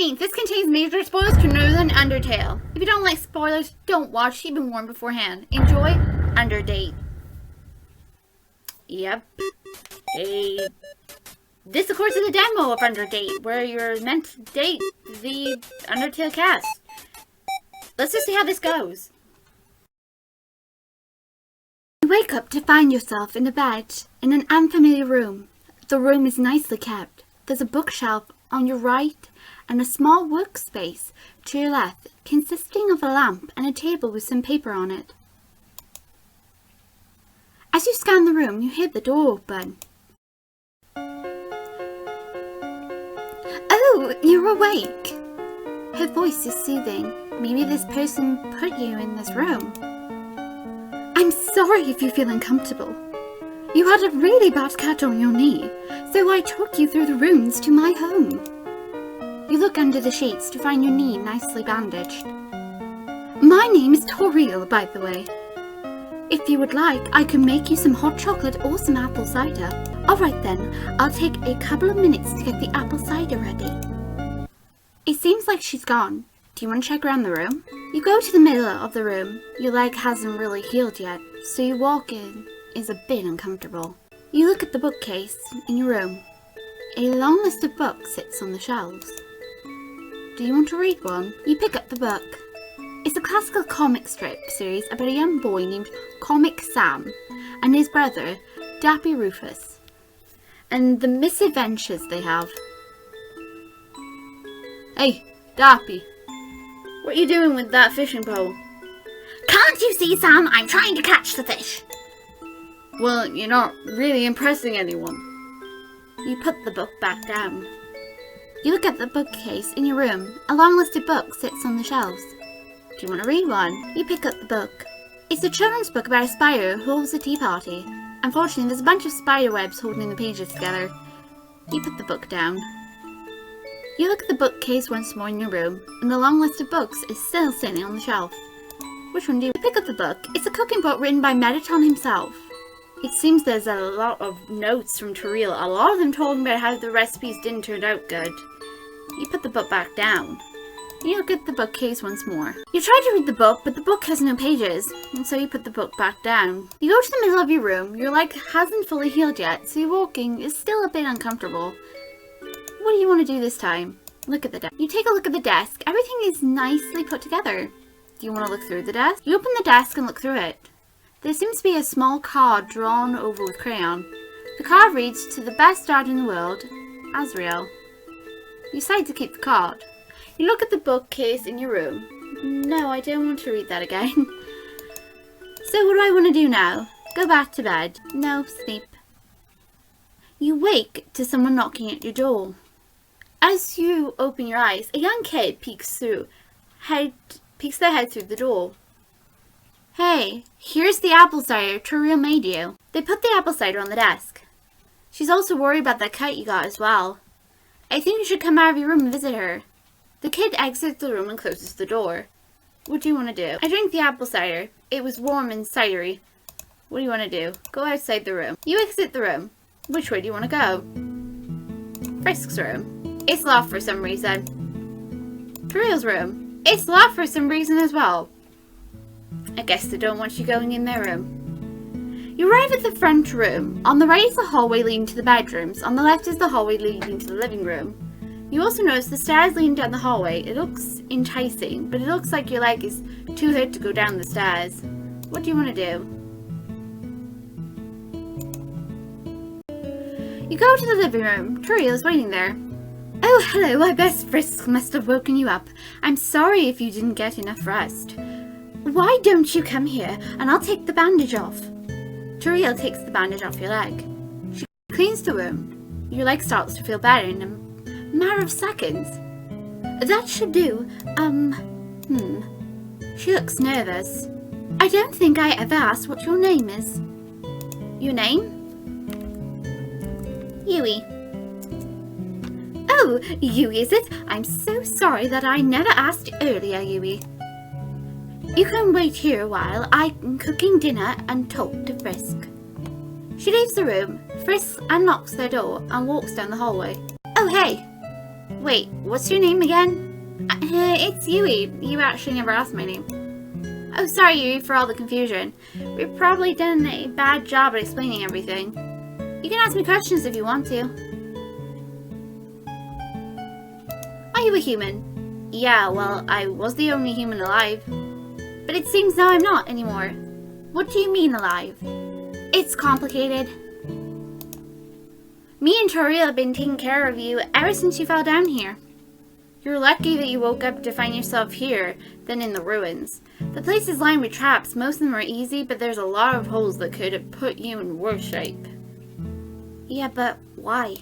Warning! This contains major spoilers to Northern Undertale. If you don't like spoilers, don't watch. You've been warned beforehand. Enjoy Underdate. Yep. This, of course, is a demo of Underdate, where you're meant to date the Undertale cast. Let's just see how this goes. You wake up to find yourself in a bed in an unfamiliar room. The room is nicely kept. There's a bookshelf on your right and a small workspace to your left, consisting of a lamp and a table with some paper on it. As you scan the room, you hear the door open. Oh, you're awake! Her voice is soothing. Maybe this person put you in this room. I'm sorry if you feel uncomfortable. You had a really bad cut on your knee, so I took you through the rooms to my home. You look under the sheets to find your knee nicely bandaged. My name is Toriel, by the way. If you would like, I can make you some hot chocolate or some apple cider. Alright then, I'll take a couple of minutes to get the apple cider ready. It seems like she's gone. Do you want to check around the room? You go to the middle of the room. Your leg hasn't really healed yet, so you walk in. Is a bit uncomfortable. You look at the bookcase in your room. A long list of books sits on the shelves. Do you want to read one? You pick up the book. It's a classical comic strip series about a young boy named Comic Sam and his brother, Dappy Rufus, and the misadventures they have. Hey, Dappy, what are you doing with that fishing pole? Can't you see, Sam? I'm trying to catch the fish. Well, you're not really impressing anyone. You put the book back down. You look at the bookcase in your room. A long list of books sits on the shelves. Do you want to read one? You pick up the book. It's a children's book about a spider who holds a tea party. Unfortunately, there's a bunch of spider webs holding the pages together. You put the book down. You look at the bookcase once more in your room, and the long list of books is still sitting on the shelf. Which one do you pick up the book? It's a cooking book written by Mettaton himself. It seems there's a lot of notes from Toriel, a lot of them talking about how the recipes didn't turn out good. You put the book back down. You look at the bookcase once more. You try to read the book, but the book has no pages, and so you put the book back down. You go to the middle of your room. Your leg hasn't fully healed yet, so your walking is still a bit uncomfortable. What do you want to do this time? Look at the desk. You take a look at the desk. Everything is nicely put together. Do you want to look through the desk? You open the desk and look through it. There seems to be a small card drawn over with crayon. The card reads, "To the best art in the world, Azrael." You decide to keep the card. You look at the bookcase in your room. No, I don't want to read that again. So what do I want to do now? Go back to bed. No, sleep. You wake to someone knocking at your door. As you open your eyes, a young kid peeks their head through the door. Hey, here's the apple cider Toriel made you. They put the apple cider on the desk. She's also worried about that cut you got as well. I think you should come out of your room and visit her. The kid exits the room and closes the door. What do you want to do? I drank the apple cider. It was warm and cidery. What do you want to do? Go outside the room. You exit the room. Which way do you want to go? Frisk's room. It's locked for some reason. Toriel's room. It's locked for some reason as well. I guess they don't want you going in their room. You arrive at the front room. On the right is the hallway leading to the bedrooms. On the left is the hallway leading to the living room. You also notice the stairs leading down the hallway. It looks enticing, but it looks like your leg is too hurt to go down the stairs. What do you want to do? You go to the living room. Toriel is waiting there. Oh, hello. I guess Frisk must have woken you up. I'm sorry if you didn't get enough rest. Why don't you come here and I'll take the bandage off? Toriel takes the bandage off your leg. She cleans the room. Your leg starts to feel better in a matter of seconds. That should do. She looks nervous. I don't think I ever asked what your name is. Your name? Yui. Oh, Yui is it? I'm so sorry that I never asked earlier, Yui. You can wait here a while. I'm cooking dinner and talk to Frisk. She leaves the room. Frisk unlocks their door and walks down the hallway. Oh, hey! Wait, what's your name again? It's Yui. You actually never asked my name. Oh, sorry, Yui, for all the confusion. We've probably done a bad job at explaining everything. You can ask me questions if you want to. Are you a human? Yeah, well, I was the only human alive. But it seems now I'm not anymore. What do you mean alive? It's complicated. Me and Toriel have been taking care of you ever since you fell down here. You're lucky that you woke up to find yourself here, than in the ruins. The place is lined with traps. Most of them are easy, but there's a lot of holes that could have put you in worse shape. Yeah, but why?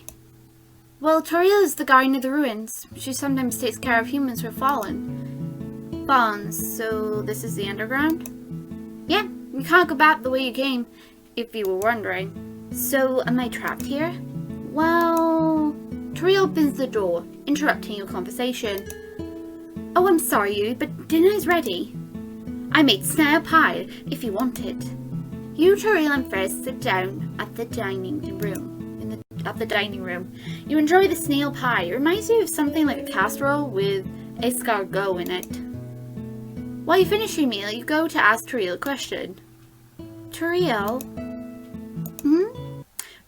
Well, Toriel is the guardian of the ruins. She sometimes takes care of humans who have fallen. Fallen, so this is the underground? Yeah, you can't go back the way you came, if you were wondering. So, am I trapped here? Well... Toriel opens the door, interrupting your conversation. Oh, I'm sorry, Yui, but dinner is ready. I made snail pie, if you want it. You, Toriel, and Frisk sit down at the dining room. You enjoy the snail pie. It reminds you of something like a casserole with escargot in it. While you finish your meal, you go to ask Toriel a question. Toriel?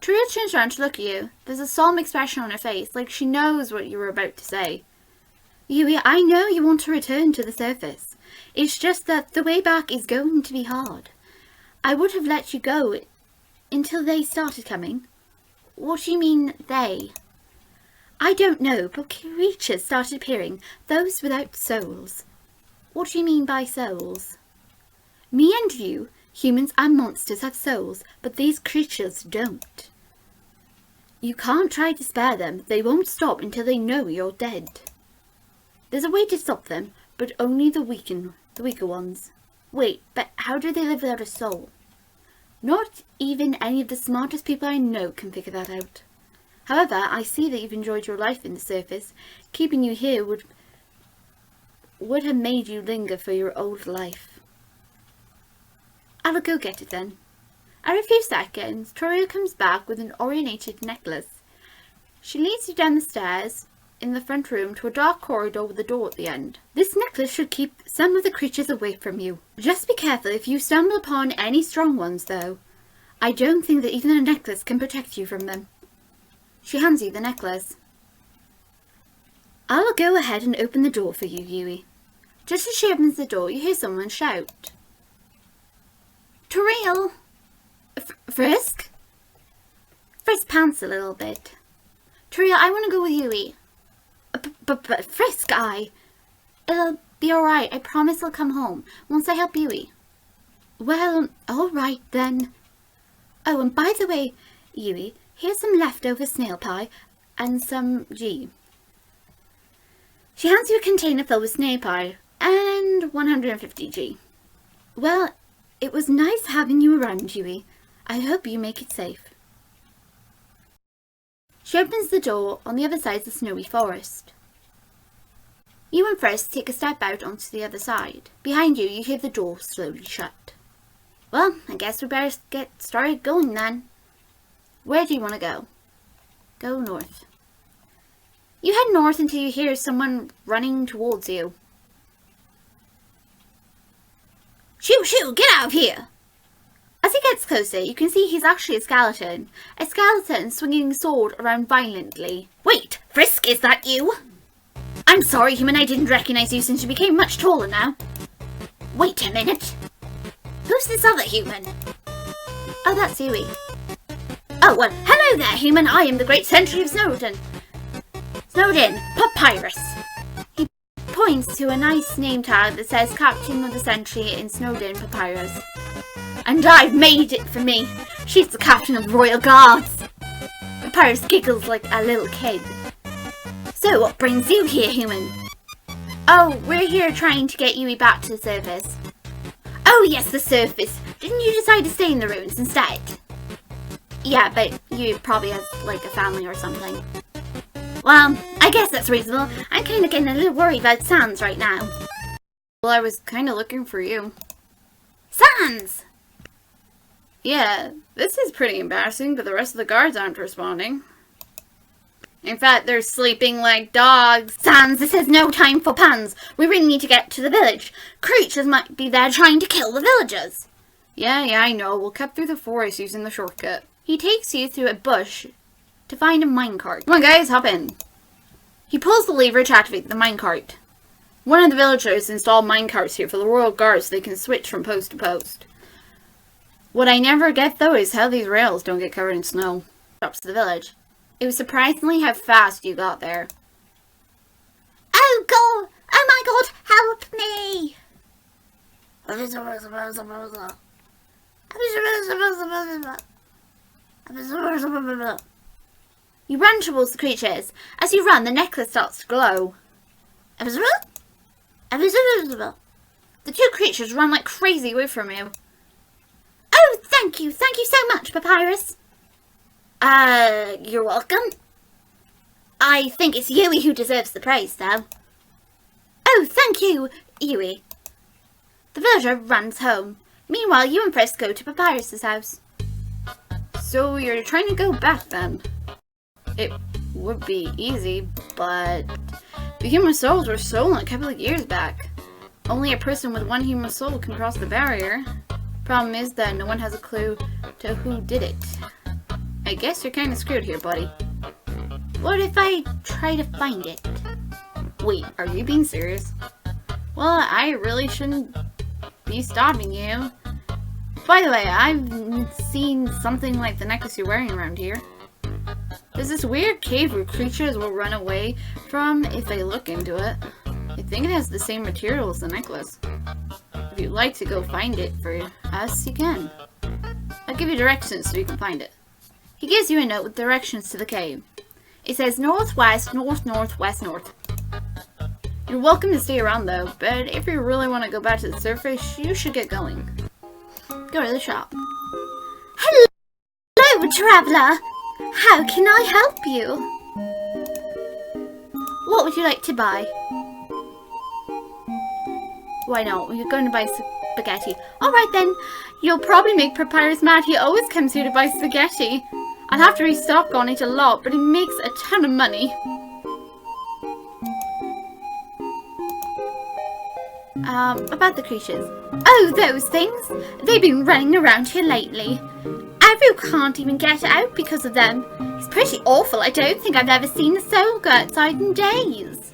Toriel turns around to look at you. There's a solemn expression on her face, like she knows what you were about to say. Yui, I know you want to return to the surface. It's just that the way back is going to be hard. I would have let you go until they started coming. What do you mean, they? I don't know, but creatures started appearing, those without souls. What do you mean by souls? Me and you, humans and monsters, have souls, but these creatures don't. You can't try to spare them. They won't stop until they know you're dead. There's a way to stop them, but only the weaker ones. Wait, but how do they live without a soul? Not even any of the smartest people I know can figure that out. However, I see that you've enjoyed your life in the surface. Keeping you here would have made you linger for your old life. I'll go get it then. After a few seconds, Toriel comes back with an ornate necklace. She leads you down the stairs in the front room to a dark corridor with a door at the end. This necklace should keep some of the creatures away from you. Just be careful if you stumble upon any strong ones, though. I don't think that even a necklace can protect you from them. She hands you the necklace. I'll go ahead and open the door for you, Yui. Just as she opens the door, you hear someone shout. Toriel! Frisk? Frisk pants a little bit. Toriel, I want to go with Yui. But Frisk, It'll be alright. I promise I'll come home once I help Yui. Well, alright then. Oh, and by the way, Yui, here's some leftover snail pie and some G. She hands you a container filled with snail pie and 150 G. Well, it was nice having you around, Yui. I hope you make it safe. She opens the door on the other side of the snowy forest. You and Frisk take a step out onto the other side. Behind you, you hear the door slowly shut. Well, I guess we better get started going then. Where do you want to go? Go north. You head north until you hear someone running towards you. Shoo, shoo, get out of here! As he gets closer, you can see he's actually a skeleton. A skeleton swinging a sword around violently. Wait, Frisk, is that you? I'm sorry, human, I didn't recognize you since you became much taller now. Wait a minute. Who's this other human? Oh, that's Yui. Oh, well, hello there, human. I am the Great Sentry of Snowden. Snowden, Papyrus. He points to a nice name tag that says Captain of the Sentry in Snowden, Papyrus. And I've made it for me. She's the captain of the Royal Guards. Papyrus giggles like a little kid. So, what brings you here, human? Oh, we're here trying to get Yui back to the surface. Oh yes, the surface. Didn't you decide to stay in the ruins instead? Yeah, but Yui probably has, like, a family or something. Well, I guess that's reasonable. I'm kind of getting a little worried about Sans right now. Well, I was kind of looking for you. Sans! Yeah, this is pretty embarrassing, but the rest of the guards aren't responding. In fact, they're sleeping like dogs. Sans, this is no time for puns. We really need to get to the village. Creatures might be there trying to kill the villagers. Yeah, I know. We'll cut through the forest using the shortcut. He takes you through a bush to find a minecart. Come on, guys, hop in. He pulls the lever to activate the minecart. One of the villagers installed minecarts here for the royal guards so they can switch from post to post. What I never get, though, is how these rails don't get covered in snow. Drops to the village. It was surprisingly how fast you got there. Oh God! Oh my God! Help me! You run towards the creatures. As you run, the necklace starts to glow. The two creatures run like crazy away from you. Oh, thank you so much, Papyrus. You're welcome. I think it's Yui who deserves the praise, though. Oh, thank you, Yui. The villager runs home. Meanwhile, you and Frisk go to Papyrus's house. So you're trying to go back then? It would be easy, but the human souls were stolen a couple of years back. Only a person with one human soul can cross the barrier. Problem is that no one has a clue to who did it. I guess you're kind of screwed here, buddy. What if I try to find it? Wait, are you being serious? Well, I really shouldn't be stopping you. By the way, I've seen something like the necklace you're wearing around here. There's this weird cave where creatures will run away from if they look into it. I think it has the same material as the necklace. If you'd like to go find it for us, you can. I'll give you directions so you can find it. He gives you a note with directions to the cave. It says northwest, northwest, north. You're welcome to stay around though, but if you really want to go back to the surface, you should get going. Go to the shop. Hello, traveller. How can I help you? What would you like to buy? Why not? You're going to buy spaghetti. Alright then. You'll probably make Papyrus mad. He always comes here to buy spaghetti. I'll have to restock on it a lot, but it makes a ton of money. About the creatures. Oh, those things? They've been running around here lately. Avu can't even get out because of them. It's pretty awful. I don't think I've ever seen a soul go outside in days.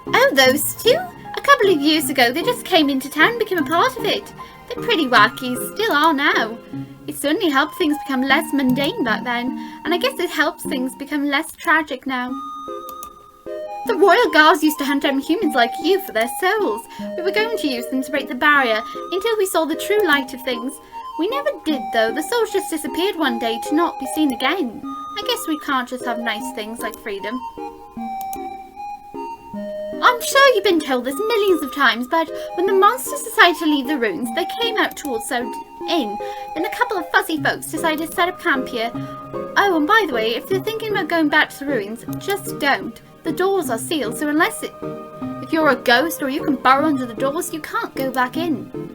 Oh, those two? A couple of years ago, they just came into town and became a part of it. They're pretty wacky, still are now. It certainly helped things become less mundane back then, and I guess it helps things become less tragic now. The royal guards used to hunt down humans like you for their souls. We were going to use them to break the barrier until we saw the true light of things. We never did though. The souls just disappeared one day to not be seen again. I guess we can't just have nice things like freedom. I'm sure you've been told this millions of times, but when the monsters decided to leave the ruins, they came out towards South Inn. Then a couple of fuzzy folks decided to set up camp here. Oh, and by the way, if you're thinking about going back to the ruins, just don't. The doors are sealed, so if you're a ghost or you can burrow under the doors, you can't go back in.